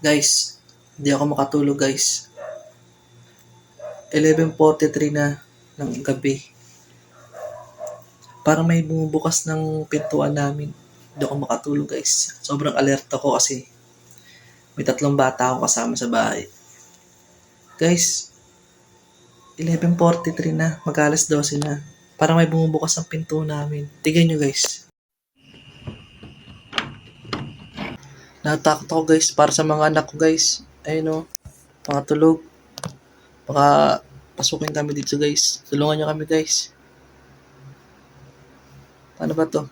Guys, hindi ako makatulog guys. 11:43 na ng gabi. Parang may bumubukas ng pintuan namin. Hindi ako makatulog guys. Sobrang alerto ko kasi may 3 bata ako kasama sa bahay. Guys, 11:43 na. Mag-alas 12 na. Parang may bumubukas ng pinto namin. Tignan nyo guys. Natakot ako guys para sa mga anak ko guys. Ayun o, mga tulog. Baka pasukin kami dito guys. Tulungan nyo kami guys. Paano ba to?